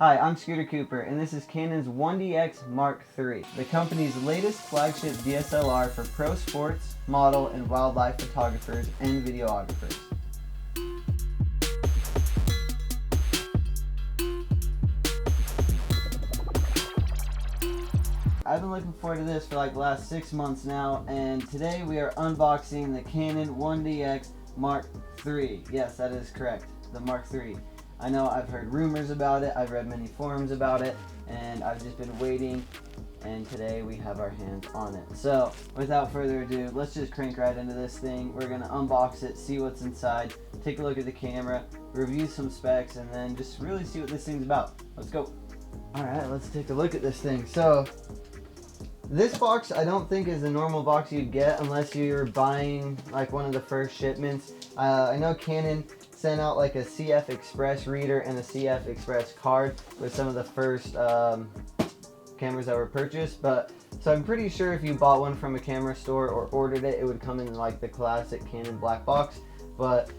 Hi, I'm Scooter Cooper, and this is Canon's 1DxMarkIII, the company's latest flagship DSLR for pro sports, model, and wildlife photographers and videographers. I've been looking forward to this for like the last 6 months now, and today we are unboxing the Canon 1DxMarkIII. Yes, that is correct, the Mark III. I know I've heard rumors about it, I've read many forums about it, and I've just been waiting, and today we have our hands on it. So, without further ado, let's just crank right into this thing. We're going to unbox it, see what's inside, take a look at the camera, review some specs, and then just really see what this thing's about. Let's go. Alright, let's take a look at this thing. So, this box I don't think is the normal box you'd get unless you're buying like one of the first shipments. I know Canon sent out like a CF Express reader and a CF Express card with some of the first cameras that were purchased, but so I'm pretty sure if you bought one from a camera store or ordered it, it would come in like the classic Canon black box. But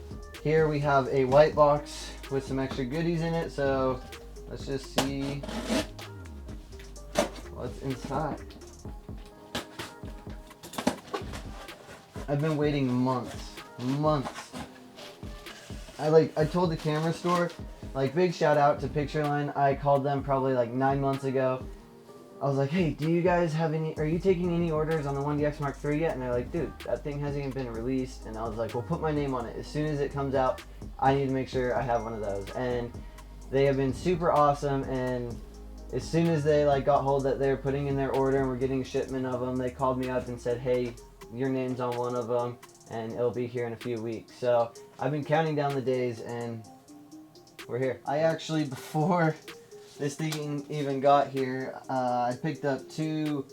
here we have a white box with some extra goodies in it, so let's just see what's inside. I've been waiting months. I told the camera store, like, big shout out to Pictureline. I called them probably like 9 months ago. I was like, hey, do you guys have are you taking any orders on the 1DxMarkIII yet? And they're like, dude, that thing hasn't even been released. And I was like, well, put my name on it. As soon as it comes out, I need to make sure I have one of those. And they have been super awesome, and as soon as they like got hold that they're putting in their order and we're getting a shipment of them, they called me up and said, hey, your name's on one of them and it'll be here in a few weeks. So I've been counting down the days and we're here. I actually, before this thing even got here, I picked up two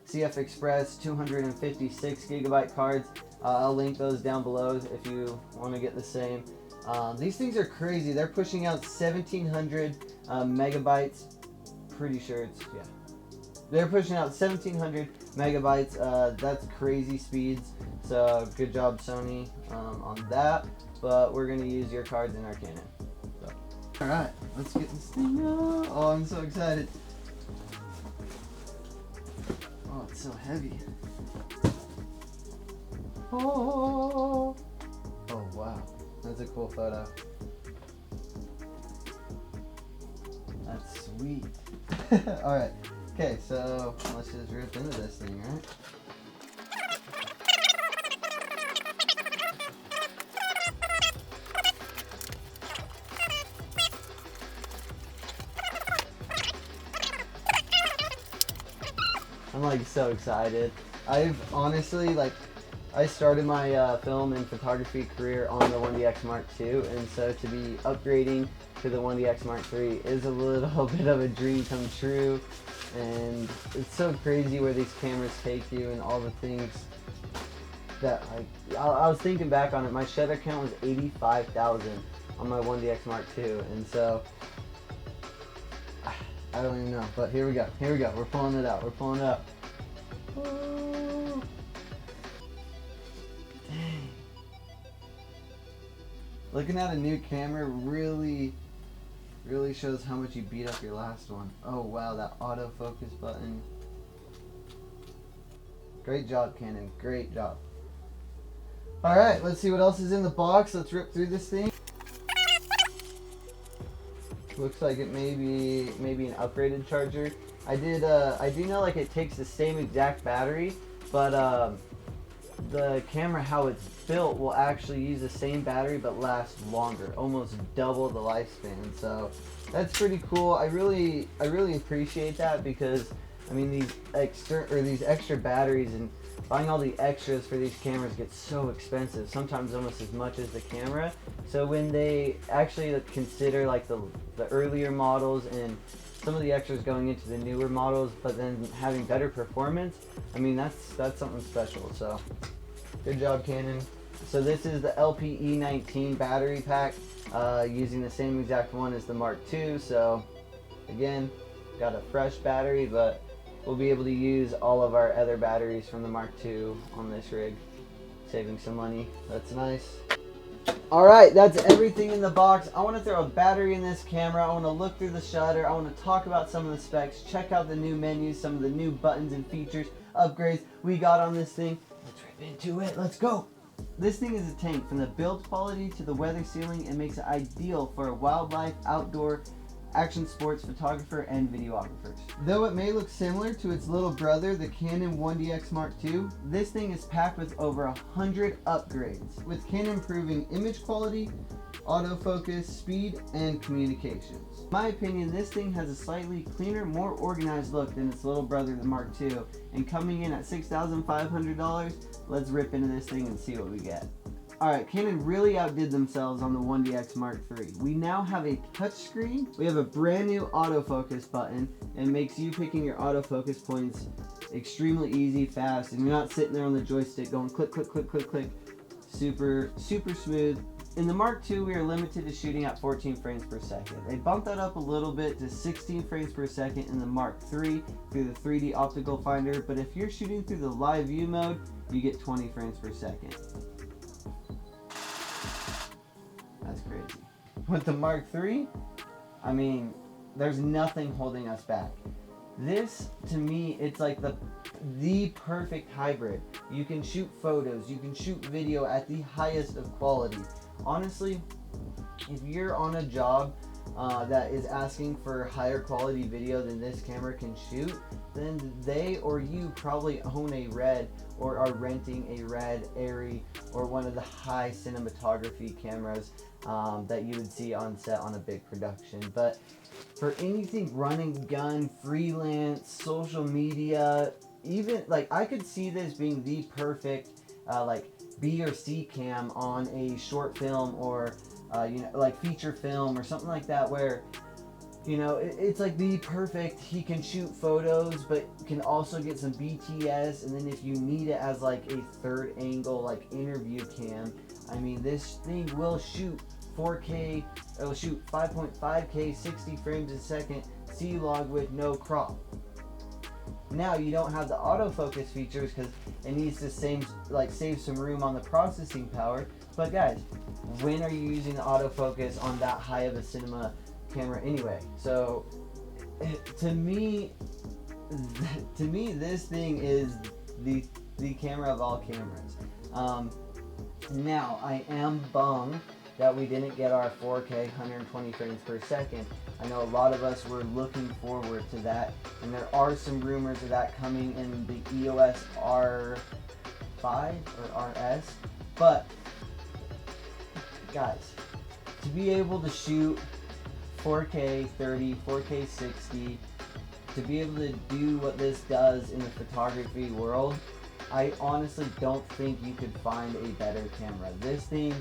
CF Express 256 gigabyte cards. I'll link those down below if you want to get the same. These things are crazy. They're pushing out 1700 megabytes. Pretty sure it's, yeah. They're pushing out 1700 megabytes. That's crazy speeds. So good job, Sony, on that. But we're gonna use your cards in our Canon. So. All right, let's get this thing out. Oh, I'm so excited. Oh, it's so heavy. Oh wow, that's a cool photo. That's sweet. All right. Okay, so let's just rip into this thing, right? I'm like so excited. I've honestly I started my film and photography career on the 1DxMarkII, and so to be upgrading to the 1DxMarkIII is a little bit of a dream come true. And it's so crazy where these cameras take you and all the things that I was thinking back on it. My shutter count was 85,000 on my 1DxMarkII, and so I don't even know. But here we go. We're pulling it out. Oh. Dang. Looking at a new camera really shows how much you beat up your last one. Oh wow, that autofocus button. Great job, Canon. Great job. Alright, let's see what else is in the box. Let's rip through this thing. Looks like it may be an upgraded charger. I do know like it takes the same exact battery, but the camera, how it's built, will actually use the same battery but last longer, almost double the lifespan. So that's pretty cool. I really appreciate that, because I mean these extra batteries and buying all the extras for these cameras gets so expensive, sometimes almost as much as the camera. So when they actually consider like the earlier models and some of the extras going into the newer models, but then having better performance, I mean that's something special. So good job, Canon. So this is the LPE19 battery pack, using the same exact one as the Mark II. So again, got a fresh battery, but we'll be able to use all of our other batteries from the Mark II on this rig, saving some money. That's nice. Alright, that's everything in the box. I want to throw a battery in this camera. I want to look through the shutter. I want to talk about some of the specs, check out the new menus, some of the new buttons and features, upgrades we got on this thing. Let's rip into it. Let's go. This thing is a tank. From the build quality to the weather sealing, it makes it ideal for a wildlife, outdoor, action sports photographer and videographers. Though it may look similar to its little brother, the Canon 1DxMarkII, this thing is packed with over 100 upgrades, with Canon improving image quality, autofocus, speed, and communications. In my opinion, this thing has a slightly cleaner, more organized look than its little brother, the Mark II, and coming in at $6,500, let's rip into this thing and see what we get. Alright, Canon really outdid themselves on the 1DxMarkIII. We now have a touchscreen, we have a brand new autofocus button, and makes you picking your autofocus points extremely easy, fast, and you're not sitting there on the joystick going click, click, click, click, click. Super smooth. In the Mark II, we are limited to shooting at 14 frames per second. They bumped that up a little bit to 16 frames per second in the Mark III through the 3D optical finder, but if you're shooting through the live view mode, you get 20 frames per second. That's crazy. With the Mark III, I mean, there's nothing holding us back. This, to me, it's like the perfect hybrid. You can shoot photos, you can shoot video at the highest of quality. Honestly, if you're on a job that is asking for higher quality video than this camera can shoot, then they or you probably own a Red or are renting a Red, Airy, or one of the high cinematography cameras that you would see on set on a big production. But for anything run and gun, freelance, social media, even like I could see this being the perfect like B or C cam on a short film or you know, like feature film or something like that, where you know it's like the perfect, he can shoot photos but can also get some BTS, and then if you need it as like a third angle like interview cam, I mean this thing will shoot 4K, it'll shoot 5.5K 60 frames a second C-Log with no crop. Now you don't have the autofocus features because it needs to save some room on the processing power. But guys, when are you using the autofocus on that high of a cinema camera anyway? So to me this thing is the camera of all cameras. Now I am bummed that we didn't get our 4K 120 frames per second. I know a lot of us were looking forward to that, and there are some rumors of that coming in the EOS R5 or RS, but guys, to be able to shoot 4K 30, 4K 60, to be able to do what this does in the photography world, I honestly don't think you could find a better camera. This thing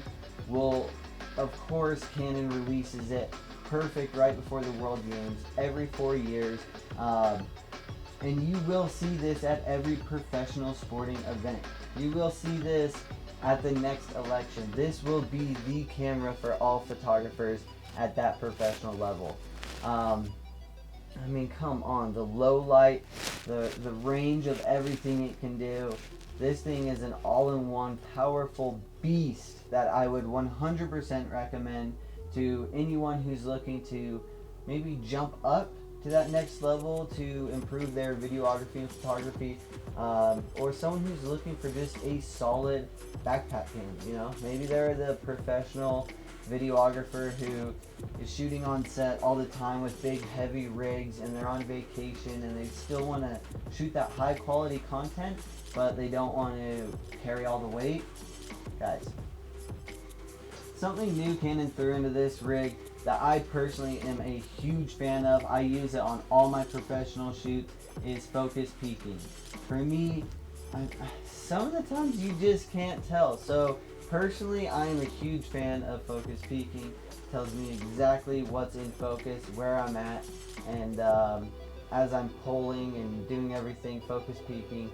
will, of course, Canon releases it perfect right before the World Games every 4 years, and you will see this at every professional sporting event. You will see this at the next election. This will be the camera for all photographers at that professional level. I mean, come on, the low light, the range of everything it can do. This thing is an all-in-one powerful beast that I would 100% recommend to anyone who's looking to maybe jump up to that next level to improve their videography and photography, or someone who's looking for just a solid backpack cam. You know, maybe they're the professional videographer who is shooting on set all the time with big heavy rigs, and they're on vacation and they still want to shoot that high quality content, but they don't want to carry all the weight. Guys, something new Canon threw into this rig that I personally am a huge fan of, I use it on all my professional shoots, is focus peaking. For me, some of the times you just can't tell. So personally, I am a huge fan of focus peaking. It tells me exactly what's in focus, where I'm at, and as I'm pulling and doing everything, focus peaking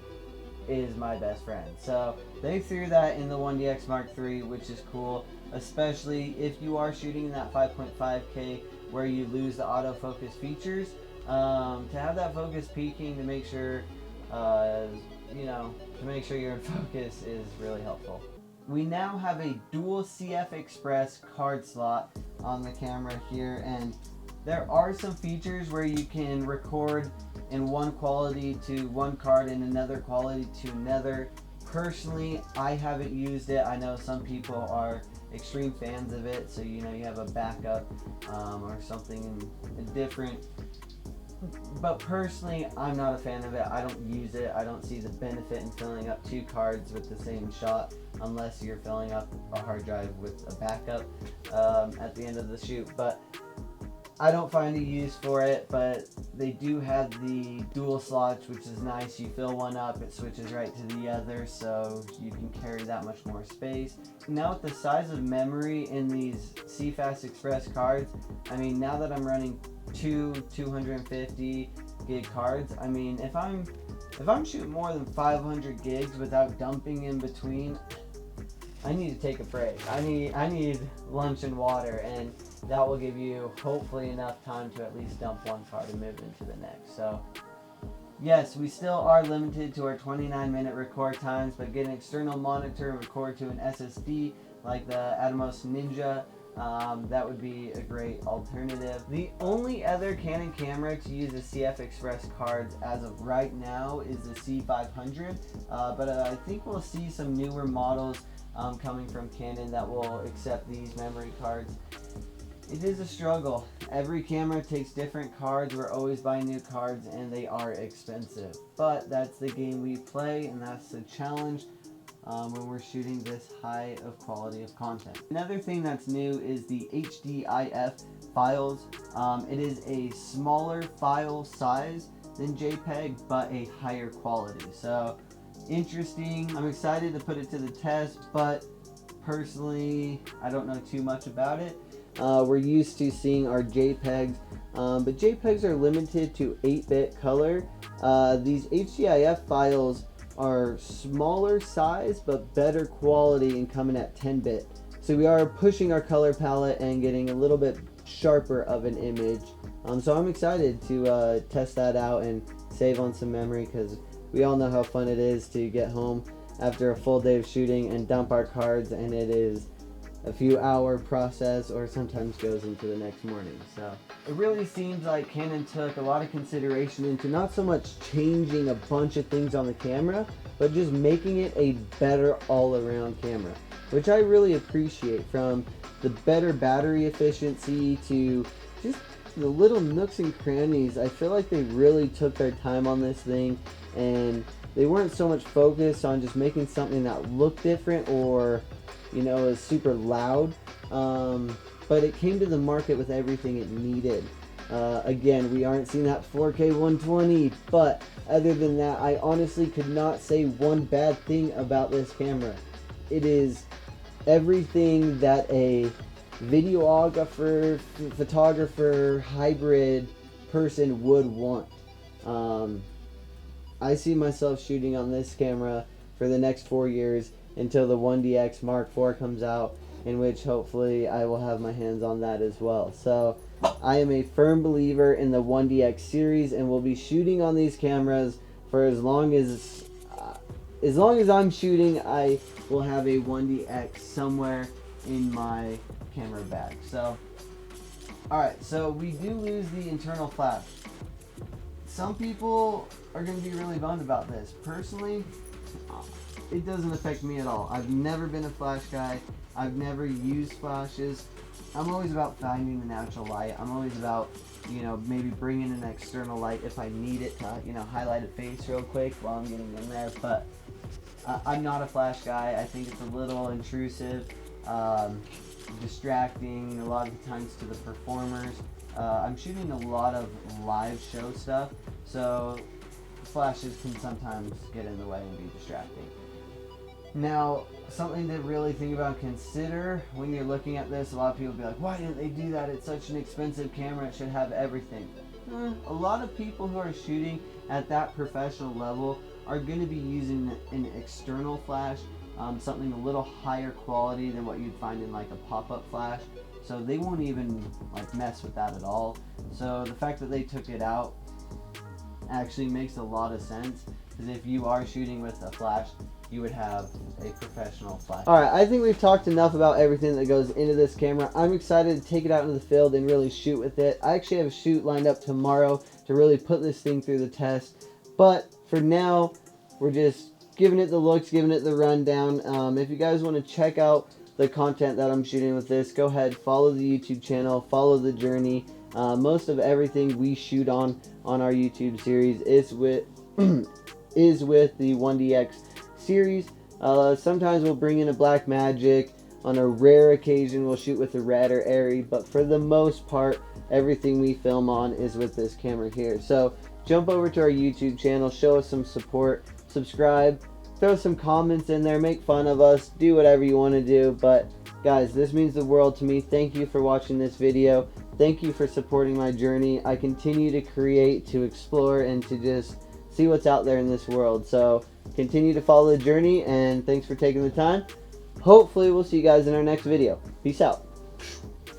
is my best friend. So they threw that in the 1DxMarkIII, which is cool, especially if you are shooting in that 5.5K where you lose the autofocus features. To have that focus peaking to make sure, you know, to make sure you're in focus is really helpful. we now have a dual CF Express card slot on the camera here, and there are some features where you can record in one quality to one card and another quality to another. Personally, I haven't used it. I know some people are extreme fans of it, so you know you have a backup or something different. But personally, I'm not a fan of it. I don't use it. I don't see the benefit in filling up two cards with the same shot unless you're filling up a hard drive with a backup at the end of the shoot. But I don't find a use for it, but they do have the dual slots, which is nice. You fill one up, it switches right to the other, so you can carry that much more space. Now with the size of memory in these CFast Express cards, I mean, now that I'm running two 250 gig cards, I mean, if I'm shooting more than 500 gigs without dumping in between, I need to take a break. I need lunch and water, and that will give you hopefully enough time to at least dump one card and move into the next. So yes, we still are limited to our 29-minute record times, but get an external monitor and record to an SSD like the Atomos Ninja. That would be a great alternative. The only other Canon camera to use the CF Express cards as of right now is the C500, but I think we'll see some newer models coming from Canon that will accept these memory cards. It is a struggle. Every camera takes different cards. We're always buying new cards and they are expensive. But that's the game we play, and that's the challenge when we're shooting this high of quality of content. Another thing that's new is the HDIF files. It is a smaller file size than JPEG, but a higher quality. So interesting. I'm excited to put it to the test, but personally, I don't know too much about it. We're used to seeing our JPEGs, but JPEGs are limited to 8-bit color. These HDIF files are smaller size, but better quality and coming at 10-bit. So we are pushing our color palette and getting a little bit sharper of an image. So I'm excited to test that out and save on some memory, because we all know how fun it is to get home after a full day of shooting and dump our cards, and it is a few hour process, or sometimes goes into the next morning. So it really seems like Canon took a lot of consideration into not so much changing a bunch of things on the camera, but just making it a better all-around camera, which I really appreciate. From the better battery efficiency to just the little nooks and crannies, I feel like they really took their time on this thing, and they weren't so much focused on just making something that looked different or, you know, is super loud, but it came to the market with everything it needed. Again, we aren't seeing that 4K 120, but other than that, I honestly could not say one bad thing about this camera. It is everything that a videographer, photographer, hybrid person would want. I see myself shooting on this camera for the next 4 years until the 1DxMarkIII comes out, in which hopefully I will have my hands on that as well. So I am a firm believer in the 1DX series, and will be shooting on these cameras for as long as I'm shooting. I will have a 1DX somewhere in my camera bag. So alright, so we do lose the internal flash. Some people are going to be really bummed about this. Personally, it doesn't affect me at all. I've never been a flash guy. I've never used flashes. I'm always about finding the natural light. I'm always about, you know, maybe bringing an external light if I need it to, you know, highlight a face real quick while I'm getting in there. But I'm not a flash guy. I think it's a little intrusive, distracting a lot of the times to the performers. I'm shooting a lot of live show stuff, so flashes can sometimes get in the way and be distracting. Now, something to really think about and consider when you're looking at this, a lot of people will be like, why didn't they do that? It's such an expensive camera, it should have everything. A lot of people who are shooting at that professional level are going to be using an external flash, something a little higher quality than what you'd find in like a pop-up flash. So they won't even like mess with that at all. So the fact that they took it out actually makes a lot of sense, because if you are shooting with a flash, you would have a professional flash. Alright, I think we've talked enough about everything that goes into this camera. I'm excited to take it out into the field and really shoot with it. I actually have a shoot lined up tomorrow to really put this thing through the test. But for now, we're just giving it the looks, giving it the rundown. If you guys want to check out the content that I'm shooting with this, go ahead, follow the YouTube channel, follow the journey. Most of everything we shoot on our YouTube series is with the 1DX series. Sometimes we'll bring in a Black Magic. On a rare occasion we'll shoot with a Red or Airy, but for the most part everything we film on is with this camera here. So jump over to our YouTube channel, show us some support, subscribe, throw some comments in there, make fun of us, do whatever you want to do. But guys, this means the world to me. Thank you for watching this video. Thank you for supporting my journey. I continue to create, to explore, and to just see what's out there in this world. So continue to follow the journey, and thanks for taking the time. Hopefully we'll see you guys in our next video. Peace out.